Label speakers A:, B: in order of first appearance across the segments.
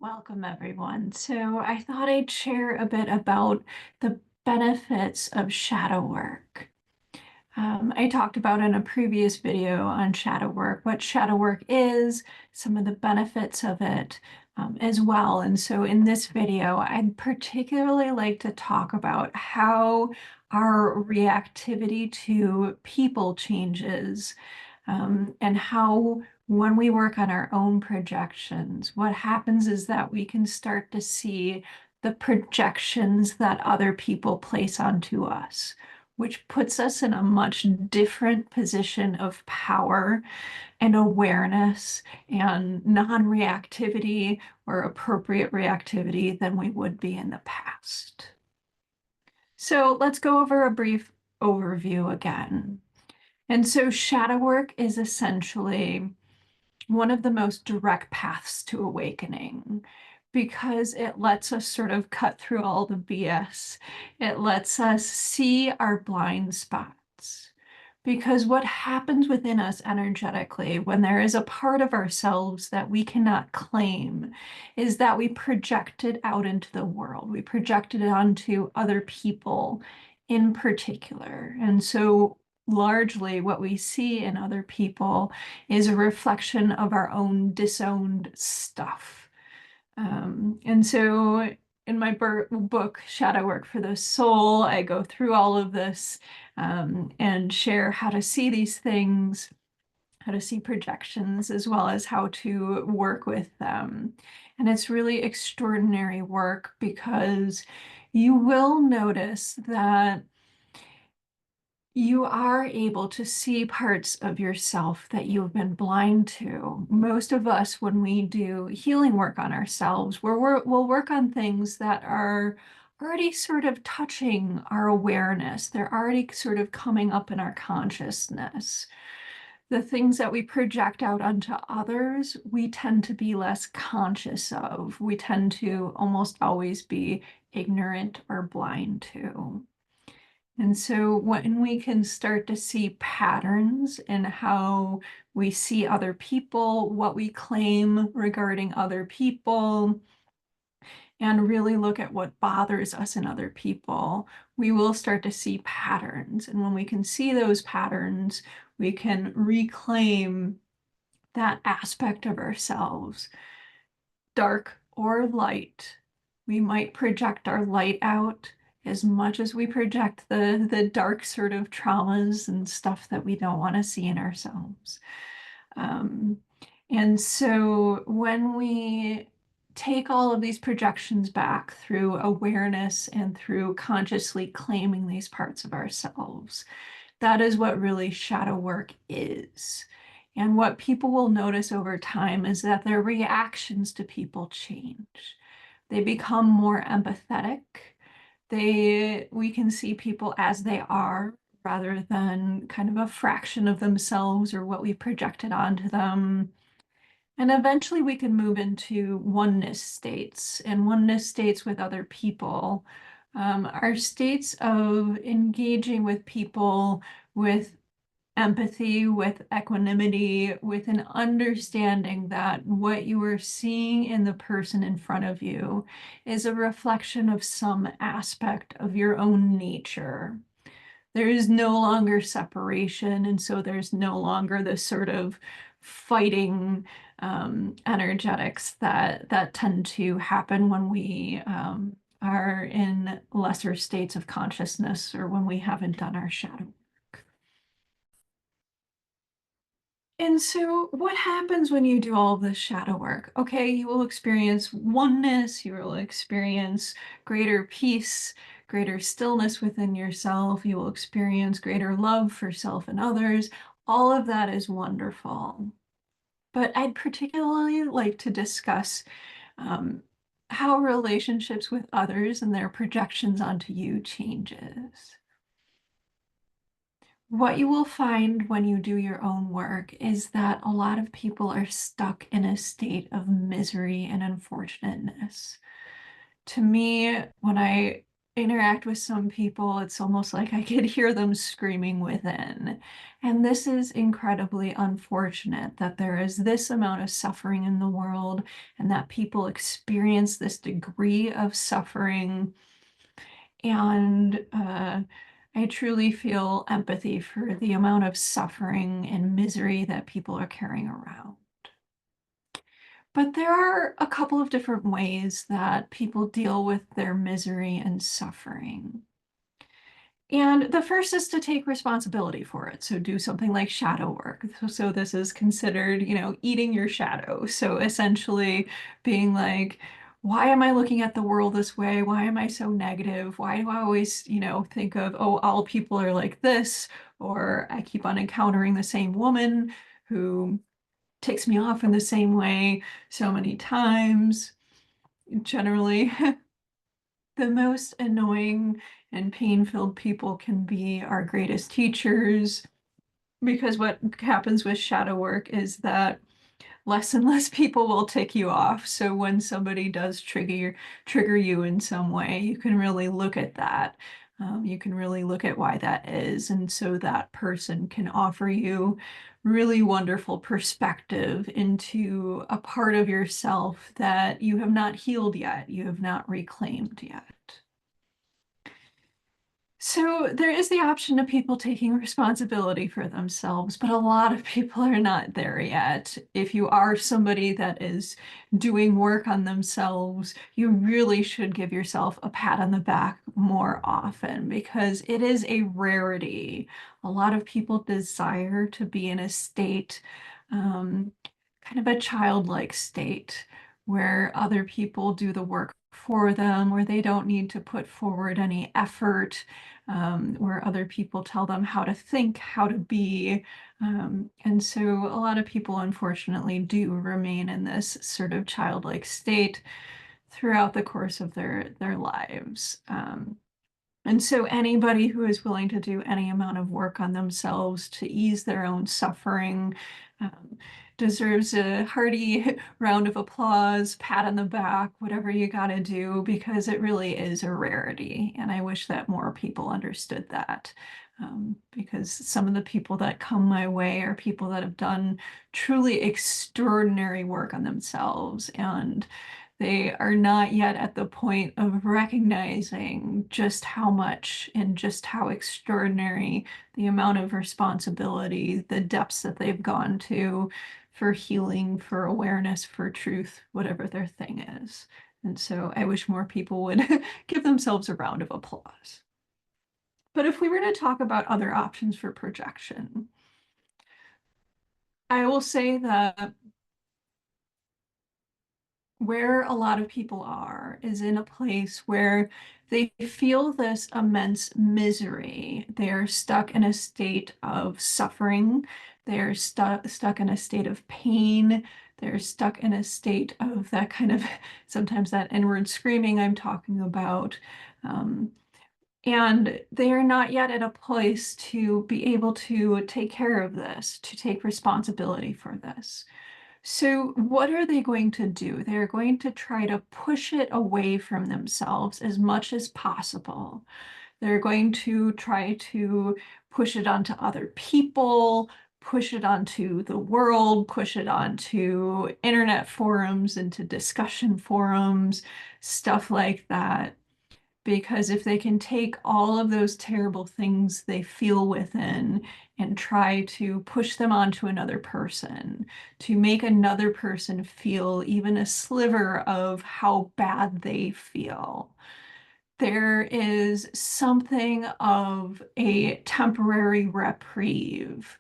A: Welcome, everyone. So, I thought I'd share a bit about the benefits of shadow work. I talked about in a previous video on shadow work what shadow work is, some of the benefits of it as well. And so, in this video, I'd particularly like to talk about how our reactivity to people changes and how when we work on our own projections, what happens is that we can start to see the projections that other people place onto us, which puts us in a much different position of power and awareness and non-reactivity or appropriate reactivity than we would be in the past. So let's go over a brief overview again. And so shadow work is essentially one of the most direct paths to awakening because it lets us sort of cut through all the BS. It lets us see our blind spots. Because what happens within us energetically when there is a part of ourselves that we cannot claim is that we project it out into the world. We project it onto other people in particular. And so largely what we see in other people is a reflection of our own disowned stuff. And so in my book, Shadow Work for the Soul, I go through all of this and share how to see these things, how to see projections, as well as how to work with them. And it's really extraordinary work because you will notice that you are able to see parts of yourself that you've been blind to. Most of us, when we do healing work on ourselves, we'll work on things that are already sort of touching our awareness. They're already sort of coming up in our consciousness. The things that we project out onto others, we tend to be less conscious of. We tend to almost always be ignorant or blind to. And so when we can start to see patterns in how we see other people, what we claim regarding other people, and really look at what bothers us in other people, we will start to see patterns. And when we can see those patterns, we can reclaim that aspect of ourselves, dark or light. We might project our light out as much as we project the dark sort of traumas and stuff that we don't want to see in ourselves. Um, and so when we take all of these projections back through awareness and through consciously claiming these parts of ourselves, that is what really shadow work is. And what people will notice over time is that their reactions to people change. They become more empathetic. We can see people as they are rather than kind of a fraction of themselves or what we projected onto them. And eventually we can move into oneness states and oneness states with other people. Are states of engaging with people with empathy, with equanimity, with an understanding that what you are seeing in the person in front of you is a reflection of some aspect of your own nature. There is no longer separation, and so there's no longer this sort of fighting energetics that tend to happen when we are in lesser states of consciousness or when we haven't done our shadow. And so, what happens when you do all this shadow work? Okay, you will experience oneness, you will experience greater peace, greater stillness within yourself, you will experience greater love for self and others. All of that is wonderful. But I'd particularly like to discuss um, how relationships with others and their projections onto you changes. What you will find when you do your own work is that a lot of people are stuck in a state of misery and unfortunateness. To me, when I interact with some people, it's almost like I could hear them screaming within. And this is incredibly unfortunate that there is this amount of suffering in the world and that people experience this degree of suffering. And I truly feel empathy for the amount of suffering and misery that people are carrying around. But there are a couple of different ways that people deal with their misery and suffering. And the first is to take responsibility for it. So do something like shadow work. So this is considered, eating your shadow. So essentially being like, why am I looking at the world this way? Why am I so negative? Why do I always, think of, oh, all people are like this? Or I keep on encountering the same woman who ticks me off in the same way so many times. Generally, the most annoying and pain-filled people can be our greatest teachers, because what happens with shadow work is that less and less people will tick you off. So when somebody does trigger you in some way, you can really look at that. You can really look at why that is. And so that person can offer you really wonderful perspective into a part of yourself that you have not healed yet, you have not reclaimed yet. So there is the option of people taking responsibility for themselves, but a lot of people are not there yet. If you are somebody that is doing work on themselves, you really should give yourself a pat on the back more often because it is a rarity. A lot of people desire to be in a state, um, kind of a childlike state where other people do the work for them, where they don't need to put forward any effort, where other people tell them how to think, how to be. And so a lot of people, unfortunately, do remain in this sort of childlike state throughout the course of their lives. And so anybody who is willing to do any amount of work on themselves to ease their own suffering um, deserves a hearty round of applause, pat on the back, whatever you got to do, because it really is a rarity. And I wish that more people understood that. Because some of the people that come my way are people that have done truly extraordinary work on themselves, and they are not yet at the point of recognizing just how much and just how extraordinary the amount of responsibility, the depths that they've gone to for healing, for awareness, for truth, whatever their thing is. And so I wish more people would give themselves a round of applause. But if we were to talk about other options for projection, I will say that where a lot of people are is in a place where they feel this immense misery. They're stuck in a state of suffering. They're stuck in a state of pain. They're stuck in a state of that kind of sometimes that inward screaming I'm talking about. Um, and they are not yet at a place to be able to take care of this, to take responsibility for this. So, what are they going to do? They're going to try to push it away from themselves as much as possible. They're going to try to push it onto other people, push it onto the world, push it onto internet forums, into discussion forums, stuff like that. Because if they can take all of those terrible things they feel within and try to push them onto another person, to make another person feel even a sliver of how bad they feel, there is something of a temporary reprieve.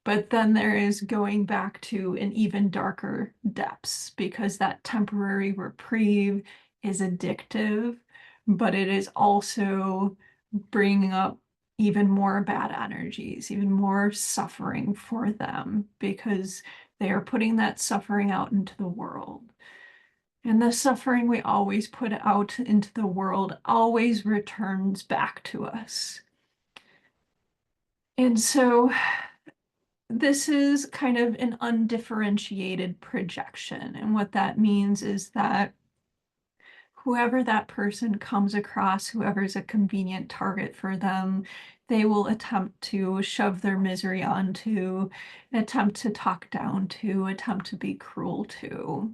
A: But then there is going back to an even darker depths because that temporary reprieve is addictive, but it is also bringing up even more bad energies, even more suffering for them because they are putting that suffering out into the world. And the suffering we always put out into the world always returns back to us. And so this is kind of an undifferentiated projection. And what that means is that whoever that person comes across, whoever's a convenient target for them, they will attempt to shove their misery onto, attempt to talk down to, attempt to be cruel to.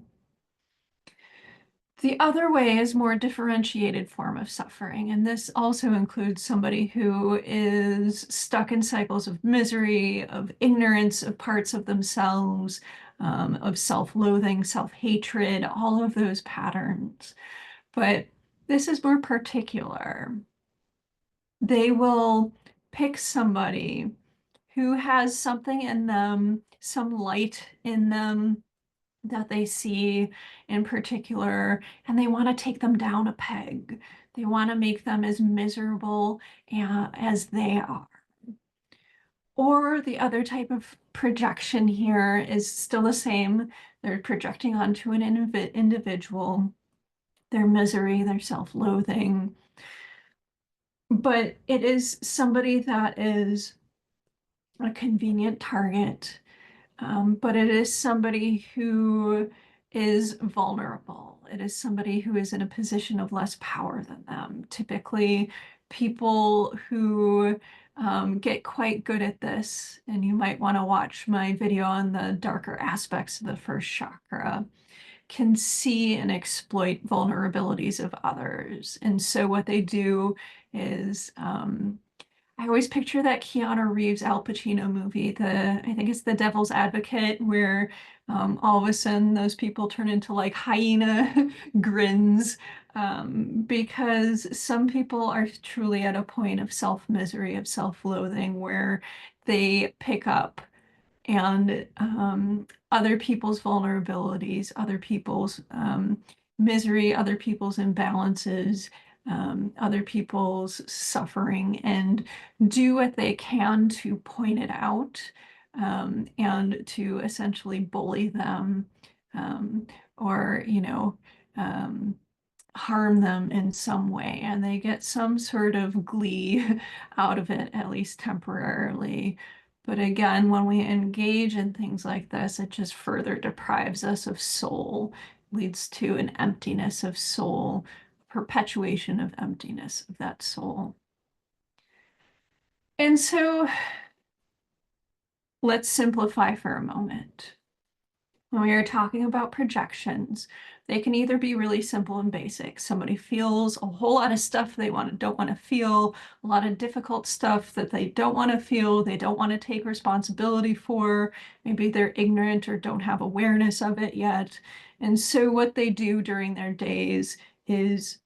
A: The other way is more differentiated form of suffering, and this also includes somebody who is stuck in cycles of misery, of ignorance of parts of themselves, of self-loathing, self-hatred, all of those patterns. But this is more particular. They will pick somebody who has something in them, some light in them that they see in particular, and they want to take them down a peg. They want to make them as miserable as they are. Or the other type of projection here is still the same. They're projecting onto an individual, their misery, their self-loathing. But it is somebody that is a convenient target, but it is somebody who is vulnerable. It is somebody who is in a position of less power than them. Typically, people who get quite good at this, and you might want to watch my video on the darker aspects of the first chakra, can see and exploit vulnerabilities of others. And so what they do is I always picture that Keanu Reeves Al Pacino movie, I think it's The Devil's Advocate, where all of a sudden those people turn into like hyena grins, because some people are truly at a point of self-misery, of self-loathing, where they pick up and other people's vulnerabilities, other people's misery, other people's imbalances, other people's suffering, and do what they can to point it out, and to essentially bully them, um, or, um, harm them in some way. And they get some sort of glee out of it, at least temporarily. But again, when we engage in things like this, it just further deprives us of soul, leads to an emptiness of soul, perpetuation of emptiness of that soul. And so let's simplify for a moment. When we are talking about projections, they can either be really simple and basic. Somebody feels a whole lot of stuff they don't want to feel, a lot of difficult stuff that they don't want to feel, they don't want to take responsibility for. Maybe they're ignorant or don't have awareness of it yet. And so what they do during their days is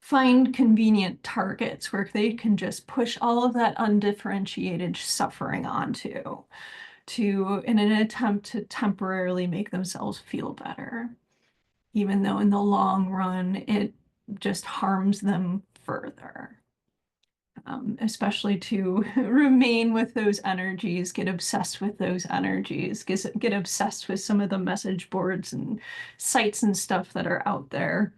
A: find convenient targets where they can just push all of that undifferentiated suffering onto, in an attempt to temporarily make themselves feel better, even though in the long run it just harms them further. Especially to remain with those energies, get obsessed with those energies, get obsessed with some of the message boards and sites and stuff that are out there.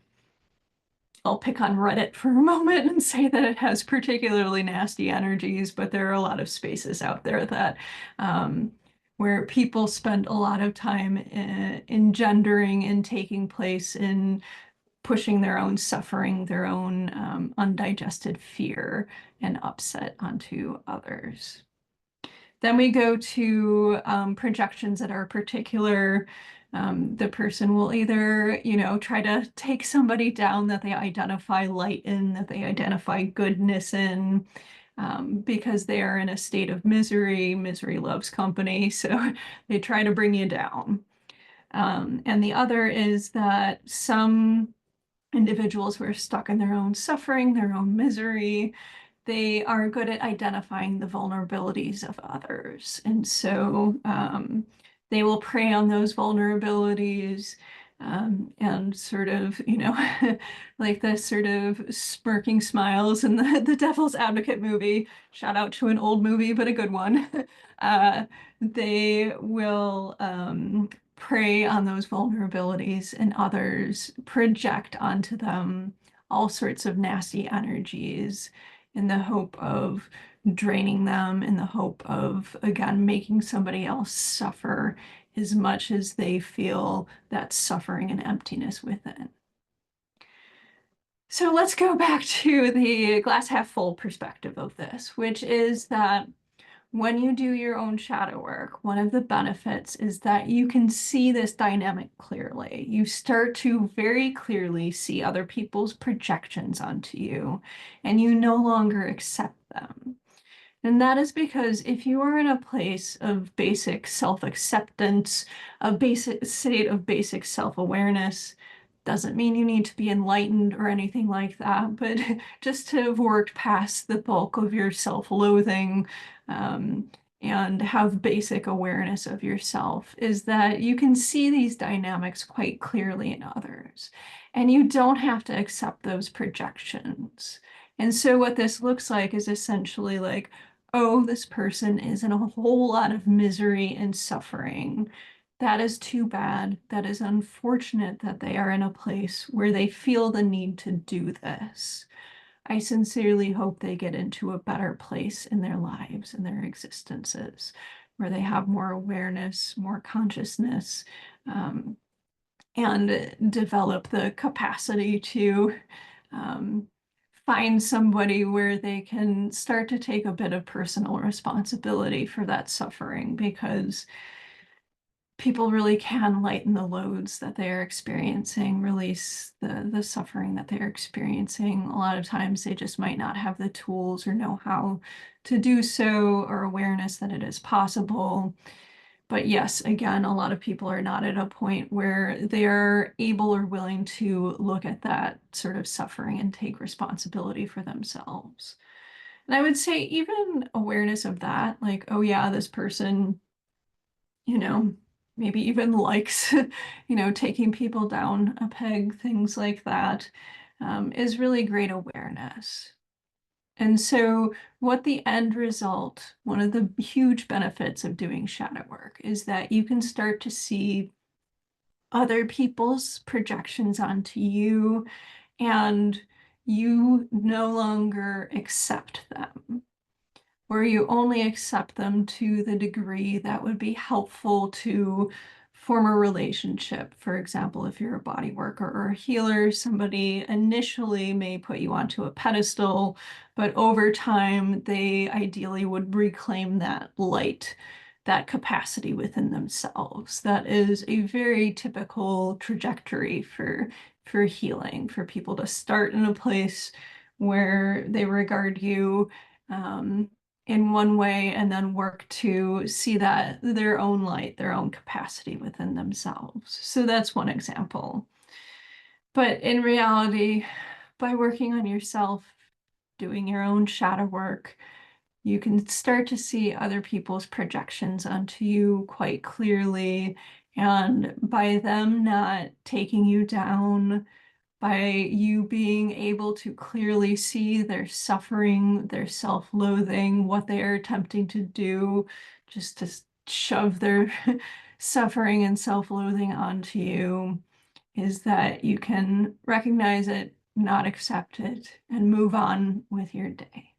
A: I'll pick on Reddit for a moment and say that it has particularly nasty energies, but there are a lot of spaces out there that where people spend a lot of time engendering and taking place in pushing their own suffering, their own undigested fear and upset onto others. Then we go to projections that are particular. The person will either, try to take somebody down that they identify light in, that they identify goodness in, because they are in a state of misery. Misery loves company, so they try to bring you down. And the other is that some individuals who are stuck in their own suffering, their own misery, they are good at identifying the vulnerabilities of others. And so they will prey on those vulnerabilities, and sort of, like the sort of smirking smiles in the Devil's Advocate movie. Shout out to an old movie, but a good one. They will prey on those vulnerabilities, and others project onto them all sorts of nasty energies in the hope of draining them, in the hope of, again, making somebody else suffer as much as they feel that suffering and emptiness within. So let's go back to the glass half full perspective of this, which is that when you do your own shadow work, one of the benefits is that you can see this dynamic clearly. You start to very clearly see other people's projections onto you, and you no longer accept them. And that is because if you are in a place of basic self-acceptance, a basic state of basic self-awareness, doesn't mean you need to be enlightened or anything like that, but just to have worked past the bulk of your self-loathing, um, and have basic awareness of yourself, is that you can see these dynamics quite clearly in others. And you don't have to accept those projections. And so what this looks like is essentially like, oh, this person is in a whole lot of misery and suffering. That is too bad. That is unfortunate that they are in a place where they feel the need to do this. I sincerely hope they get into a better place in their lives and their existences, where they have more awareness, more consciousness, um, and develop the capacity to um, find somebody where they can start to take a bit of personal responsibility for that suffering, because people really can lighten the loads that they are experiencing, release the suffering that they're experiencing. A lot of times they just might not have the tools or know how to do so, or awareness that it is possible. But yes, again, a lot of people are not at a point where they're able or willing to look at that sort of suffering and take responsibility for themselves. And I would say even awareness of that, like, oh yeah, this person, you know, maybe even likes, taking people down a peg, things like that, is really great awareness. And so, what the end result, one of the huge benefits of doing shadow work is that you can start to see other people's projections onto you, and you no longer accept them, where you only accept them to the degree that would be helpful to form a relationship. For example, if you're a body worker or a healer, somebody initially may put you onto a pedestal, but over time, they ideally would reclaim that light, that capacity within themselves. That is a very typical trajectory for healing, for people to start in a place where they regard you, um, in one way, and then work to see that their own light, their own capacity within themselves. So that's one example. But in reality, by working on yourself, doing your own shadow work, you can start to see other people's projections onto you quite clearly. And by them not taking you down, by you being able to clearly see their suffering, their self-loathing, what they are attempting to do, just to shove their suffering and self-loathing onto you, is that you can recognize it, not accept it, and move on with your day.